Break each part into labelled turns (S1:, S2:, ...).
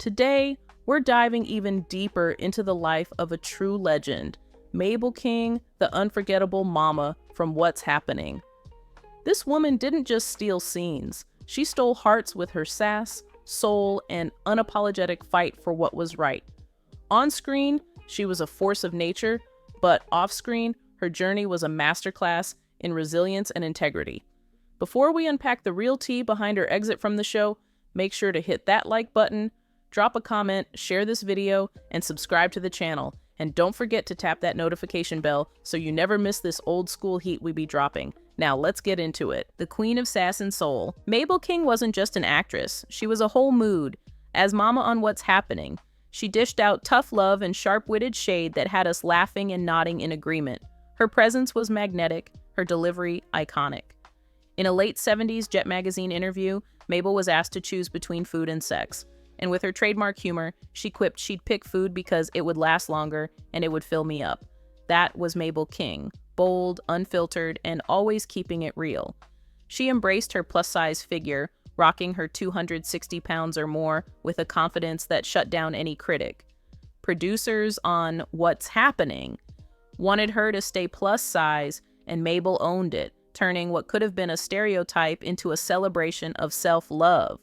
S1: Today, we're diving even deeper into the life of a true legend, Mabel King, the unforgettable mama from What's Happening. This woman didn't just steal scenes, she stole hearts with her sass, soul, and unapologetic fight for what was right. On screen, she was a force of nature, but off screen, her journey was a masterclass in resilience and integrity. Before we unpack the real tea behind her exit from the show, make sure to hit that like button, drop a comment, share this video, and subscribe to the channel. And don't forget to tap that notification bell so you never miss this old school heat we be dropping. Now let's get into it. The Queen of Sass and Soul. Mabel King wasn't just an actress, she was a whole mood. As Mama on What's Happening, she dished out tough love and sharp-witted shade that had us laughing and nodding in agreement. Her presence was magnetic, her delivery iconic. In a late 70s Jet magazine interview, Mabel was asked to choose between food and sex. And with her trademark humor, she quipped she'd pick food because it would last longer and it would fill me up. That was Mabel King, bold, unfiltered, and always keeping it real. She embraced her plus-size figure, rocking her 260 pounds or more with a confidence that shut down any critic. Producers on What's Happening wanted her to stay plus-size, and Mabel owned it, turning what could have been a stereotype into a celebration of self-love.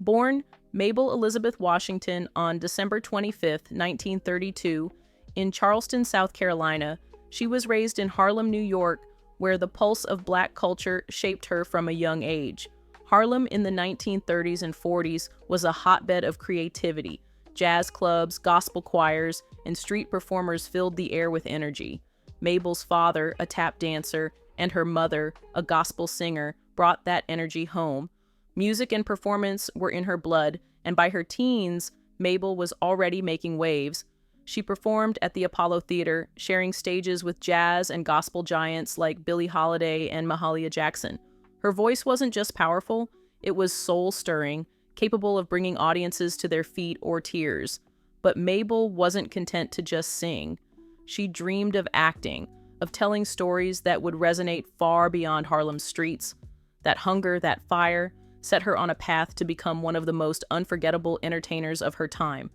S1: Born Mabel Elizabeth Washington on December 25, 1932, in Charleston, South Carolina, she was raised in Harlem, New York, where the pulse of Black culture shaped her from a young age. Harlem in the 1930s and 40s was a hotbed of creativity. Jazz clubs, gospel choirs, and street performers filled the air with energy. Mabel's father, a tap dancer, and her mother, a gospel singer, brought that energy home. Music and performance were in her blood, and by her teens, Mabel was already making waves. She performed at the Apollo Theater, sharing stages with jazz and gospel giants like Billie Holiday and Mahalia Jackson. Her voice wasn't just powerful, it was soul-stirring, capable of bringing audiences to their feet or tears. But Mabel wasn't content to just sing. She dreamed of acting, of telling stories that would resonate far beyond Harlem's streets. That hunger, that fire, set her on a path to become one of the most unforgettable entertainers of her time.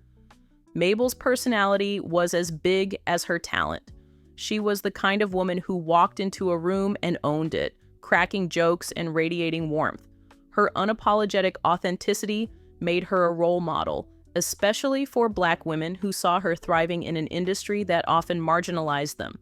S1: Mabel's personality was as big as her talent. She was the kind of woman who walked into a room and owned it, cracking jokes and radiating warmth. Her unapologetic authenticity made her a role model, especially for Black women who saw her thriving in an industry that often marginalized them.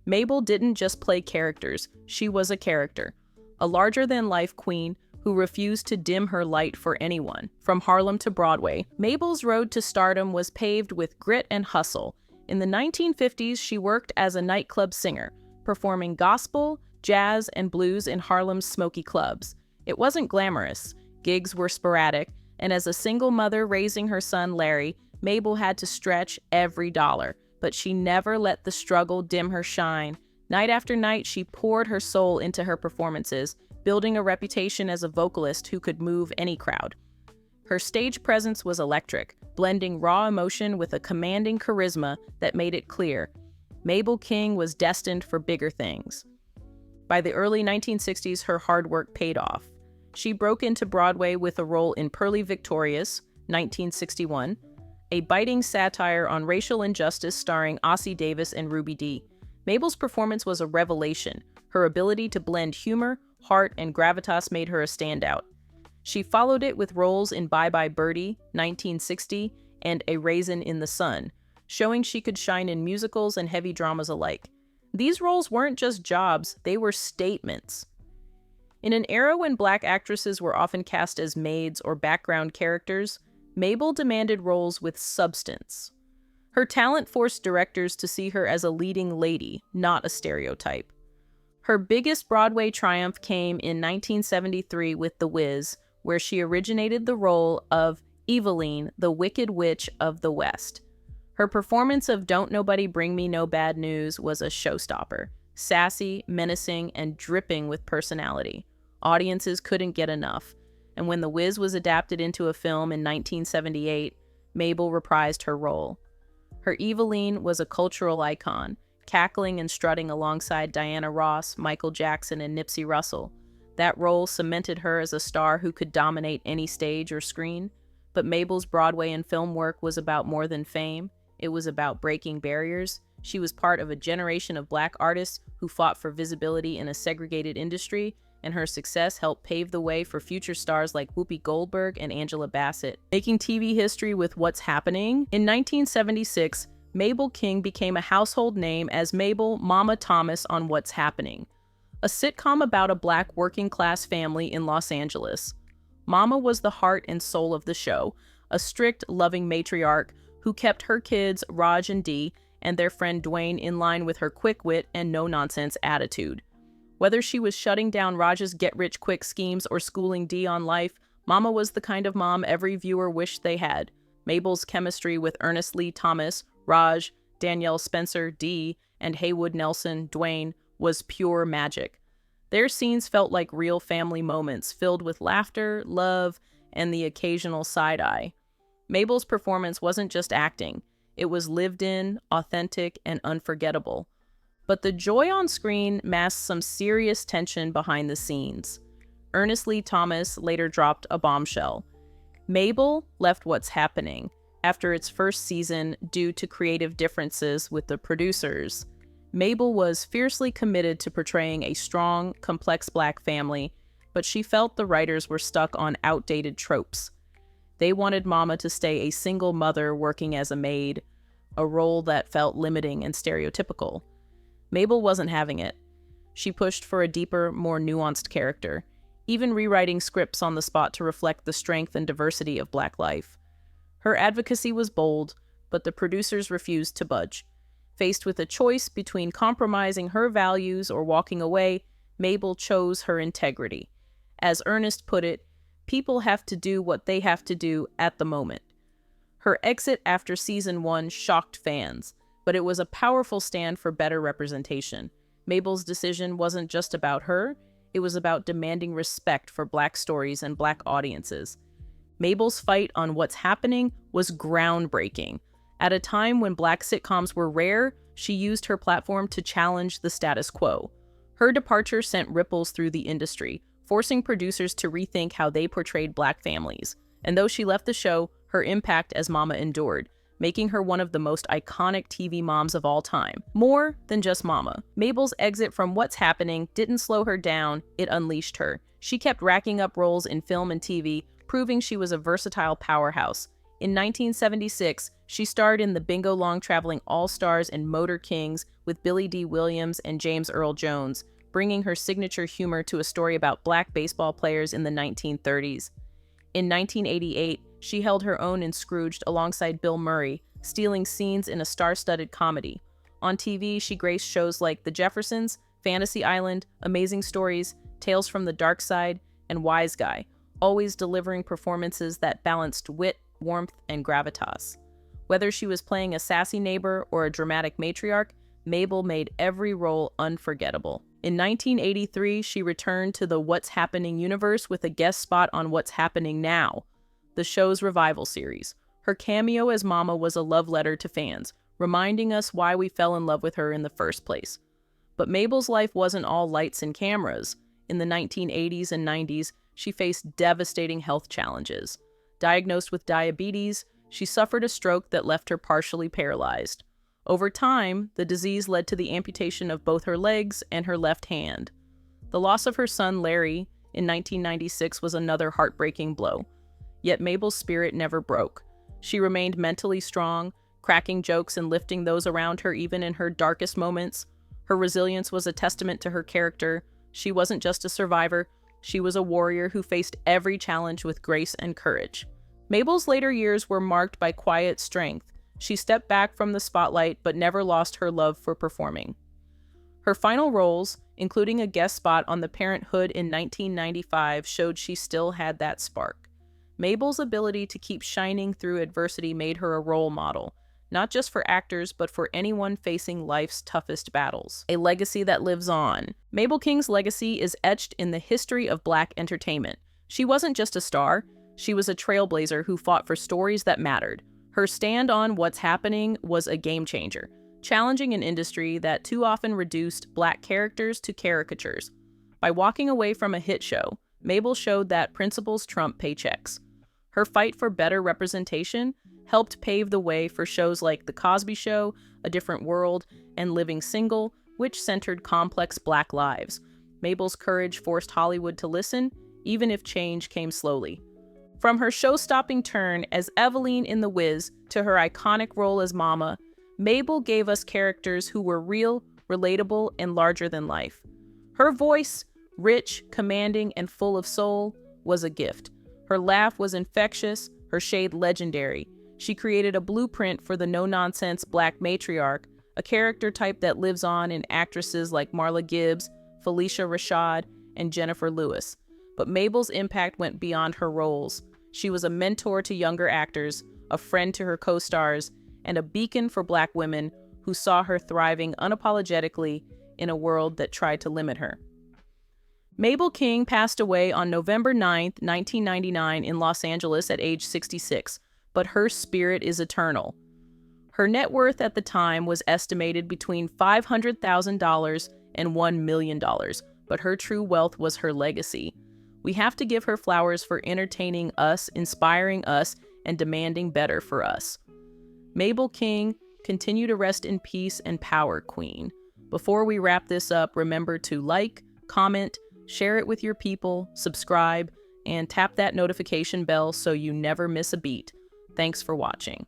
S1: Mabel didn't just play characters, she was a character, a larger-than-life queen who refused to dim her light for anyone. From Harlem to Broadway, Mabel's road to stardom was paved with grit and hustle. In the 1950s, she worked as a nightclub singer, performing gospel, jazz, and blues in Harlem's smoky clubs. It wasn't glamorous, gigs were sporadic, and as a single mother raising her son Larry, Mabel had to stretch every dollar. But she never let the struggle dim her shine. Night after night, she poured her soul into her performances, building a reputation as a vocalist who could move any crowd. Her stage presence was electric, blending raw emotion with a commanding charisma that made it clear Mabel King was destined for bigger things. By the early 1960s, her hard work paid off. She broke into Broadway with a role in Purlie Victorious, 1961, a biting satire on racial injustice starring Ossie Davis and Ruby Dee. Mabel's performance was a revelation. Her ability to blend humor, heart, and gravitas made her a standout. She followed it with roles in Bye Bye Birdie, 1960, and A Raisin in the Sun, showing she could shine in musicals and heavy dramas alike. These roles weren't just jobs, they were statements. In an era when Black actresses were often cast as maids or background characters, Mabel demanded roles with substance. Her talent forced directors to see her as a leading lady, not a stereotype. Her biggest Broadway triumph came in 1973 with The Wiz, where she originated the role of Eveline, the Wicked Witch of the West. Her performance of Don't Nobody Bring Me No Bad News was a showstopper, sassy, menacing, and dripping with personality. Audiences couldn't get enough, and when The Wiz was adapted into a film in 1978, Mabel reprised her role. Her Eveline was a cultural icon, cackling and strutting alongside Diana Ross, Michael Jackson, and Nipsey Russell. That role cemented her as a star who could dominate any stage or screen. But Mabel's Broadway and film work was about more than fame. It was about breaking barriers. She was part of a generation of Black artists who fought for visibility in a segregated industry, and her success helped pave the way for future stars like Whoopi Goldberg and Angela Bassett. Making TV history with What's Happening? In 1976, Mabel King became a household name as Mabel Mama Thomas on What's Happening, a sitcom about a Black working-class family in Los Angeles. Mama was the heart and soul of the show, a strict, loving matriarch who kept her kids, Raj and Dee, and their friend Dwayne in line with her quick wit and no-nonsense attitude. Whether she was shutting down Raj's get-rich-quick schemes or schooling Dee on life, Mama was the kind of mom every viewer wished they had. Mabel's chemistry with Ernest Lee Thomas, Raj, Danielle Spencer, Dee, and Haywood Nelson, Dwayne, was pure magic. Their scenes felt like real family moments, filled with laughter, love, and the occasional side-eye. Mabel's performance wasn't just acting. It was lived in, authentic, and unforgettable. But the joy on screen masked some serious tension behind the scenes. Ernest Lee Thomas later dropped a bombshell. Mabel left What's Happening after its first season due to creative differences with the producers. Mabel was fiercely committed to portraying a strong, complex Black family, but she felt the writers were stuck on outdated tropes. They wanted Mama to stay a single mother working as a maid, a role that felt limiting and stereotypical. Mabel wasn't having it. She pushed for a deeper, more nuanced character, even rewriting scripts on the spot to reflect the strength and diversity of Black life. Her advocacy was bold, but the producers refused to budge. Faced with a choice between compromising her values or walking away, Mabel chose her integrity. As Ernest put it, people have to do what they have to do at the moment. Her exit after season 1 shocked fans, but it was a powerful stand for better representation. Mabel's decision wasn't just about her, it was about demanding respect for Black stories and Black audiences. Mabel's fight on What's Happening was groundbreaking. At a time when Black sitcoms were rare, she used her platform to challenge the status quo. Her departure sent ripples through the industry, forcing producers to rethink how they portrayed Black families. And though she left the show, her impact as Mama endured, making her one of the most iconic TV moms of all time. More than just Mama. Mabel's exit from What's Happening didn't slow her down, it unleashed her. She kept racking up roles in film and TV, proving she was a versatile powerhouse. In 1976, she starred in the Bingo Long Traveling All-Stars and Motor Kings with Billy D. Williams and James Earl Jones, bringing her signature humor to a story about Black baseball players in the 1930s. In 1988, she held her own in Scrooged alongside Bill Murray, stealing scenes in a star-studded comedy. On TV, she graced shows like The Jeffersons, Fantasy Island, Amazing Stories, Tales from the Dark Side, and Wise Guy, always delivering performances that balanced wit, warmth, and gravitas. Whether she was playing a sassy neighbor or a dramatic matriarch, Mabel made every role unforgettable. In 1983, she returned to the What's Happening universe with a guest spot on What's Happening Now, the show's revival series. Her cameo as Mama was a love letter to fans, reminding us why we fell in love with her in the first place. But Mabel's life wasn't all lights and cameras. In the 1980s and 90s, she faced devastating health challenges. Diagnosed with diabetes, she suffered a stroke that left her partially paralyzed. Over time, the disease led to the amputation of both her legs and her left hand. The loss of her son, Larry, in 1996 was another heartbreaking blow. Yet Mabel's spirit never broke. She remained mentally strong, cracking jokes and lifting those around her even in her darkest moments. Her resilience was a testament to her character. She wasn't just a survivor, she was a warrior who faced every challenge with grace and courage. Mabel's later years were marked by quiet strength. She stepped back from the spotlight but never lost her love for performing. Her final roles, including a guest spot on The Parenthood in 1995, showed she still had that spark. Mabel's ability to keep shining through adversity made her a role model, not just for actors, but for anyone facing life's toughest battles. A legacy that lives on. Mabel King's legacy is etched in the history of Black entertainment. She wasn't just a star, she was a trailblazer who fought for stories that mattered. Her stand on What's Happening was a game changer, challenging an industry that too often reduced Black characters to caricatures. By walking away from a hit show, Mabel showed that principles trump paychecks. Her fight for better representation helped pave the way for shows like The Cosby Show, A Different World, and Living Single, which centered complex Black lives. Mabel's courage forced Hollywood to listen, even if change came slowly. From her show-stopping turn as Eveline in The Wiz to her iconic role as Mama, Mabel gave us characters who were real, relatable, and larger than life. Her voice, rich, commanding, and full of soul, was a gift. Her laugh was infectious, her shade legendary. She created a blueprint for the no-nonsense Black matriarch, a character type that lives on in actresses like Marla Gibbs, Felicia Rashad, and Jennifer Lewis. But Mabel's impact went beyond her roles. She was a mentor to younger actors, a friend to her co-stars, and a beacon for Black women who saw her thriving unapologetically in a world that tried to limit her. Mabel King passed away on November 9, 1999 in Los Angeles at age 66, but her spirit is eternal. Her net worth at the time was estimated between $500,000 and $1 million, but her true wealth was her legacy. We have to give her flowers for entertaining us, inspiring us, and demanding better for us. Mabel King, continue to rest in peace and power, Queen. Before we wrap this up, remember to like, comment, share it with your people, subscribe, and tap that notification bell so you never miss a beat. Thanks for watching.